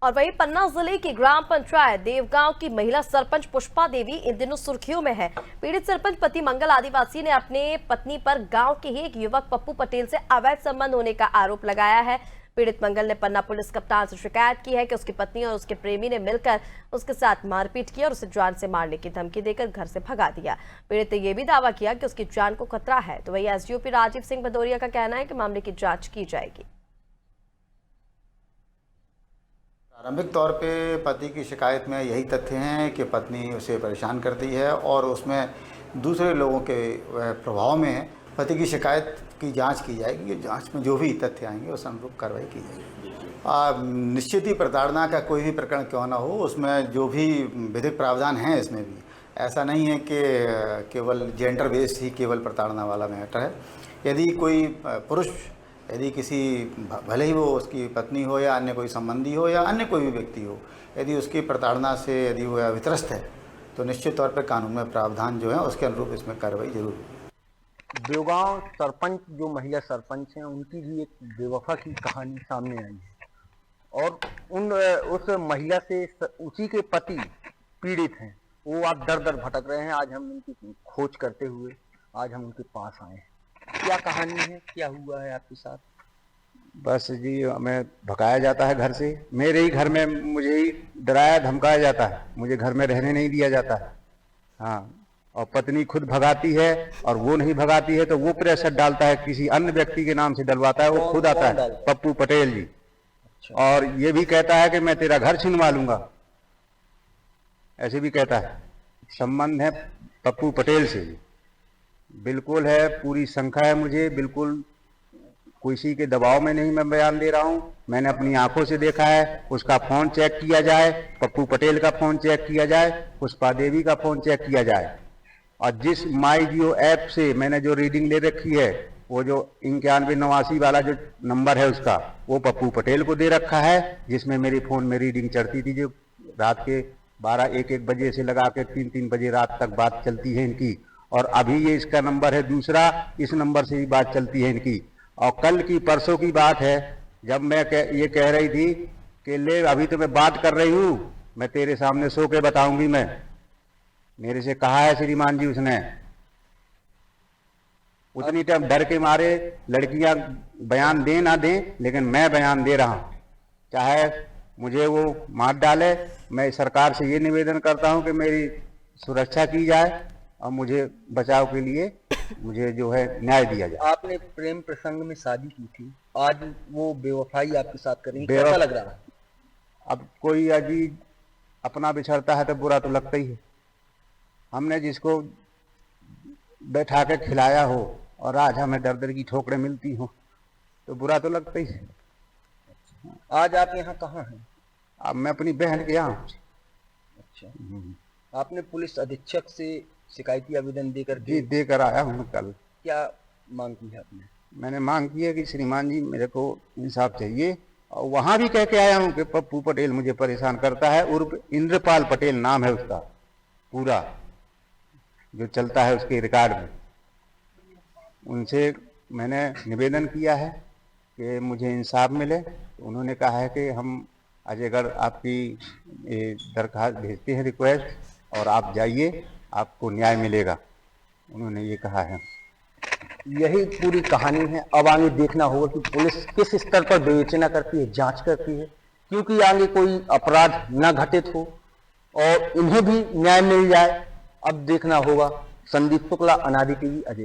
और वहीं पन्ना जिले की ग्राम पंचायत देवगांव की महिला सरपंच पुष्पा देवी इन दिनों सुर्खियों में है। पीड़ित सरपंच पति मंगल आदिवासी ने अपने पत्नी पर गांव के ही एक युवक पप्पू पटेल से अवैध संबंध होने का आरोप लगाया है। पीड़ित मंगल ने पन्ना पुलिस कप्तान से शिकायत की है कि उसकी पत्नी और उसके प्रेमी ने मिलकर उसके साथ मारपीट की और उसे जान से मारने की धमकी देकर घर से भगा दिया। पीड़ित ने यह भी दावा किया कि उसकी जान को खतरा है। तो वही एसडीओपी राजीव सिंह भदौरिया का कहना है कि मामले की जांच की जाएगी। प्रारंभिक तौर पे पति की शिकायत में यही तथ्य हैं कि पत्नी उसे परेशान करती है और उसमें दूसरे लोगों के प्रभाव में पति की शिकायत की जांच की जाएगी। जांच में जो भी तथ्य आएंगे उस अनुरूप कार्रवाई की जाएगी। निश्चित ही प्रताड़ना का कोई भी प्रकरण क्यों ना हो, उसमें जो भी विधिक प्रावधान हैं इसमें भी ऐसा नहीं है कि केवल जेंडर बेस्ड ही केवल प्रताड़ना वाला मैटर है। यदि कोई पुरुष यदि किसी भले ही वो उसकी पत्नी हो या अन्य कोई संबंधी हो या अन्य कोई भी व्यक्ति हो, यदि उसकी प्रताड़ना से यदि वो वित्रस्त है तो निश्चित तौर पर कानून में प्रावधान जो है उसके अनुरूप इसमें कार्रवाई जरूर होगी। देवगांव सरपंच जो महिला सरपंच हैं उनकी भी एक बेवफा की कहानी सामने आई है और उस महिला से उसी के पति पीड़ित हैं। वो आप दर दर भटक रहे हैं। आज हम उनकी खोज करते हुए आज हम उनके पास आए हैं। क्या कहानी है, क्या हुआ है आपके साथ? बस जी, हमें भगाया जाता है घर से। मेरे ही घर में मुझे ही डराया धमकाया जाता है, मुझे घर में रहने नहीं दिया जाता है। हाँ, और पत्नी खुद भगाती है और वो नहीं भगाती है तो वो प्रेशर डालता है, किसी अन्य व्यक्ति के नाम से डलवाता है। वो खुद आता है, पप्पू पटेल जी। अच्छा। और ये भी कहता है कि मैं तेरा घर छीनवा लूंगा, ऐसे भी कहता है। संबंध है पप्पू पटेल से जी, बिल्कुल है। पूरी शंका है मुझे, बिल्कुल किसी के दबाव में नहीं मैं बयान दे रहा हूं। मैंने अपनी आंखों से देखा है। उसका फोन चेक किया जाए, पप्पू पटेल का फोन चेक किया जाए, पुष्पा देवी का फोन चेक किया जाए। और जिस माई जियो ऐप से मैंने जो रीडिंग ले रखी है, वो जो 9189 वाला जो नंबर है उसका, वो पप्पू पटेल को दे रखा है, जिसमें मेरी फोन में रीडिंग चढ़ती थी। जो रात के 12-1 बजे से लगा के 3-3 बजे रात तक बात चलती है इनकी। और अभी ये इसका नंबर है दूसरा, इस नंबर से भी बात चलती है इनकी। और कल की परसों की बात है, जब मैं ये कह रही थी कि ले अभी तो मैं बात कर रही हूँ, मैं तेरे सामने सो के बताऊंगी। मैं मेरे से कहा है श्रीमान जी उसने। उतनी टाइम डर के मारे लड़कियां बयान दे ना दें, लेकिन मैं बयान दे रहा हूं, चाहे मुझे वो मार डाले। मैं सरकार से ये निवेदन करता हूं कि मेरी सुरक्षा की जाए और मुझे बचाव के लिए मुझे जो है न्याय दिया जाए। आपने प्रेम प्रसंग में शादी की थी, आज वो बेवफाई आपके साथ करेंगे, कैसा लग रहा है? अब कोई अजीब अपना बिछड़ता है तो बुरा तो लगता ही है। हमने जिसको बैठा के खिलाया हो और आज हमें दर दर की ठोकरें मिलती हो तो बुरा तो लगता ही है। आज आप यहाँ कहाँ हैं? अब मैं अपनी बहन के यहाँ। अच्छा, आपने पुलिस अधीक्षक से शिकायती आवेदन देकर देकर आया हूँ कल। क्या मांग की है आपने? मैंने मांग की है कि श्रीमान जी मेरे को इंसाफ चाहिए। और वहां भी कह के आया हूँ कि पप्पू पटेल मुझे परेशान करता है। उर्फ इंद्रपाल पटेल नाम है उसका पूरा, जो चलता है उसके रिकॉर्ड में। उनसे मैंने निवेदन किया है कि मुझे इंसाफ मिले। तो उन्होंने कहा है कि हम अगर आपकी दरखास्त भेजते हैं, रिक्वेस्ट, और आप जाइए, आपको न्याय मिलेगा, उन्होंने ये कहा है। यही पूरी कहानी है। अब आगे देखना होगा कि पुलिस किस स्तर पर विवेचना करती है, जांच करती है, क्योंकि आगे कोई अपराध न घटित हो और इन्हें भी न्याय मिल जाए। अब देखना होगा। संदीप शुक्ला, अनादि टीवी, अजय।